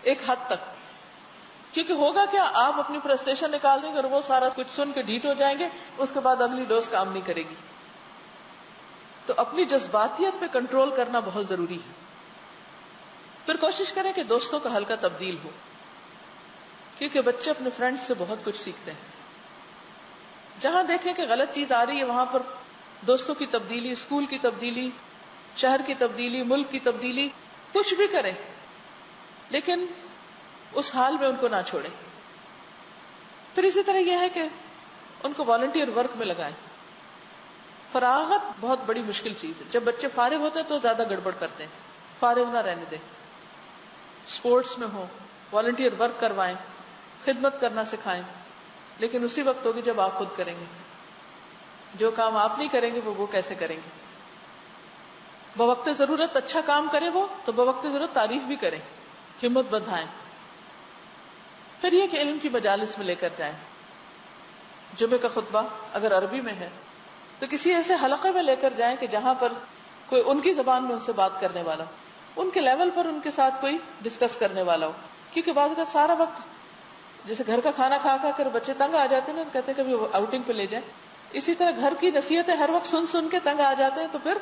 ایک حد تک. کیونکہ ہوگا کیا، آپ اپنی فرسٹریشن نکال دیں گے اور وہ سارا کچھ سن کے ڈھیٹ ہو جائیں گے، اس کے بعد اگلی ڈوز کام نہیں کرے گی. تو اپنی جذباتیت پہ کنٹرول کرنا بہت ضروری ہے. پھر کوشش کریں کہ دوستوں کا حلقہ تبدیل ہو، کیونکہ بچے اپنے فرینڈز سے بہت کچھ سیکھتے ہیں. جہاں دیکھیں کہ غلط چیز آ رہی ہے وہاں پر دوستوں کی تبدیلی، اسکول کی تبدیلی، شہر کی تبدیلی، ملک کی تبدیلی، کچھ بھی کریں، لیکن اس حال میں ان کو نہ چھوڑیں. پھر اسی طرح یہ ہے کہ ان کو والنٹیئر ورک میں لگائیں. فراغت بہت بڑی مشکل چیز ہے. جب بچے فارغ ہوتے ہیں تو زیادہ گڑبڑ کرتے ہیں. فارغ نہ رہنے دیں، اسپورٹس میں ہو، والنٹیئر ورک کروائیں، خدمت کرنا سکھائیں. لیکن اسی وقت ہوگی جب آپ خود کریں گے. جو کام آپ نہیں کریں گے وہ کیسے کریں گے. بوقت ضرورت اچھا کام کرے وہ تو بوقت ضرورت تعریف بھی کریں، ہمت بندھائیں. پھر یہ کہ علم کی مجالس میں لے کر جائیں. جمعے کا خطبہ اگر عربی میں ہے تو کسی ایسے حلقے میں لے کر جائیں کہ جہاں پر کوئی ان کی زبان میں ان سے بات کرنے والا ہو، ان کے لیول پر ان کے ساتھ کوئی ڈسکس کرنے والا ہو. کیونکہ بعض کا سارا وقت جیسے گھر کا کھانا کھا کر بچے تنگ آ جاتے ہیں نا، کہتے ہیں کبھی آؤٹنگ پہ لے جائیں. اسی طرح گھر کی نصیحتیں ہر وقت سن سن کے تنگ آ جاتے ہیں تو پھر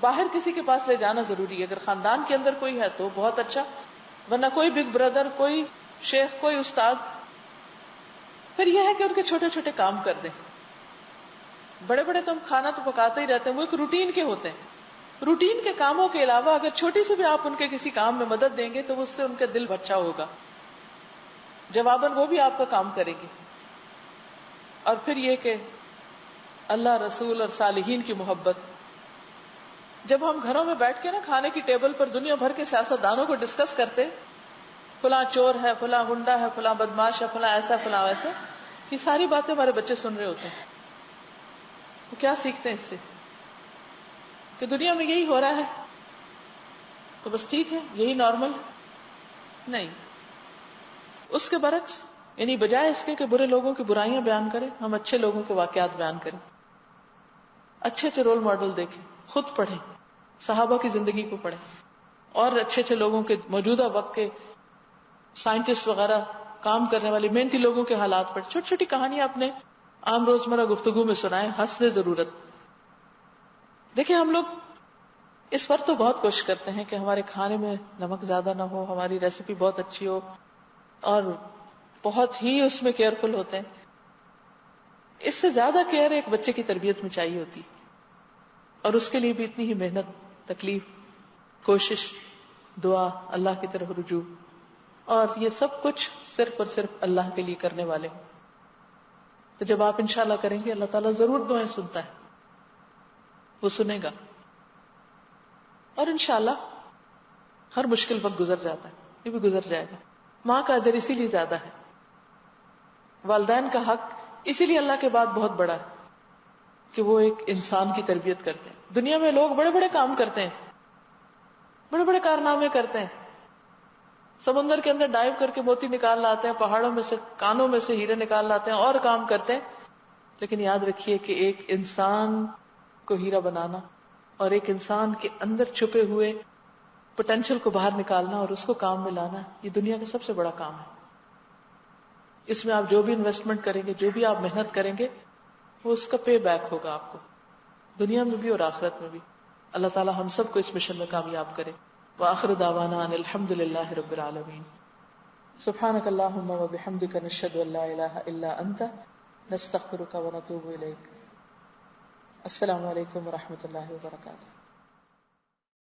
باہر کسی کے پاس لے جانا ضروری ہے. اگر خاندان کے اندر کوئی ہے تو بہت اچھا، ورنہ کوئی بگ بردر، کوئی شیخ، کوئی استاد. پھر یہ ہے کہ ان کے چھوٹے چھوٹے کام کر دیں. بڑے بڑے تو ہم کھانا تو پکاتے ہی رہتے ہیں، وہ ایک روٹین کے ہوتے ہیں. روٹین کے کاموں کے علاوہ اگر چھوٹی سی بھی آپ ان کے کسی کام میں مدد دیں گے تو اس سے ان کا دل بچا ہوگا، جواباً وہ بھی آپ کا کام کرے گی. اور پھر یہ کہ اللہ، رسول اور صالحین کی محبت. جب ہم گھروں میں بیٹھ کے نا کھانے کی ٹیبل پر دنیا بھر کے سیاست دانوں کو ڈسکس کرتے، فلاں چور ہے، فلاں گنڈا ہے، فلاں بدماش ہے، فلاں ایسا فلاں ویسا، یہ ساری باتیں ہمارے بچے سن رہے ہوتے ہیں. وہ کیا سیکھتے ہیں اس سے کہ دنیا میں یہی ہو رہا ہے تو بس ٹھیک ہے، یہی نارمل ہے؟ نہیں، اس کے برعکس، یعنی بجائے اس کے کہ برے لوگوں کی برائیاں بیان کریں، ہم اچھے لوگوں کے واقعات بیان کریں، اچھے اچھے رول ماڈل دیکھیں، خود پڑھیں، صحابہ کی زندگی کو پڑھیں، اور اچھے اچھے لوگوں کے موجودہ وقت کے سائنٹسٹ وغیرہ کام کرنے والے محنتی لوگوں کے حالات پڑھیں. چھوٹی چھوٹی کہانیاں اپنے عام روزمرہ گفتگو میں سنائیں حسب ضرورت. دیکھیں ہم لوگ اس پر تو بہت کوشش کرتے ہیں کہ ہمارے کھانے میں نمک زیادہ نہ ہو، ہماری ریسیپی بہت اچھی ہو، اور بہت ہی اس میں کیئرفل ہوتے ہیں. اس سے زیادہ کیئر ایک بچے کی تربیت میں چاہیے ہوتی، اور اس کے لیے بھی اتنی ہی محنت، تکلیف، کوشش، دعا، اللہ کی طرف رجوع، اور یہ سب کچھ صرف اور صرف اللہ کے لیے کرنے والے ہوں. تو جب آپ انشاءاللہ کریں گے، اللہ تعالیٰ ضرور دعائیں سنتا ہے، وہ سنے گا، اور انشاءاللہ ہر مشکل وقت گزر جاتا ہے، یہ بھی گزر جائے گا. ماں کا اجر اسی لیے زیادہ ہے، والدین کا حق اسی لیے اللہ کے بعد بہت بڑا ہے کہ وہ ایک انسان کی تربیت کرتے ہیں. دنیا میں لوگ بڑے بڑے کام کرتے ہیں، بڑے بڑے کارنامے کرتے ہیں، سمندر کے اندر ڈائیو کر کے موتی نکال لاتے ہیں، پہاڑوں میں سے، کانوں میں سے ہیرے نکال لاتے ہیں، اور کام کرتے ہیں. لیکن یاد رکھیے کہ ایک انسان کو ہیرا بنانا اور ایک انسان کے اندر چھپے ہوئے پوٹینشل کو باہر نکالنا اور اس کو کام میں لانا، یہ دنیا کا سب سے بڑا کام ہے. اس میں آپ جو بھی انویسٹمنٹ کریں گے، جو بھی آپ محنت کریں گے، وہ اس کا پے بیک ہوگا آپ کو، دنیا میں بھی اور آخرت میں بھی. اللہ تعالی ہم سب کو اس مشن میں کامیاب کرے. وآخر دعوانا ان الحمد للہ رب العالمین. سبحانک اللہم وبحمدک، نشہد ان لا الہ الا انت، نستغفرک ونتوب الیک. السلام علیکم ورحمۃ اللہ وبرکاتہ.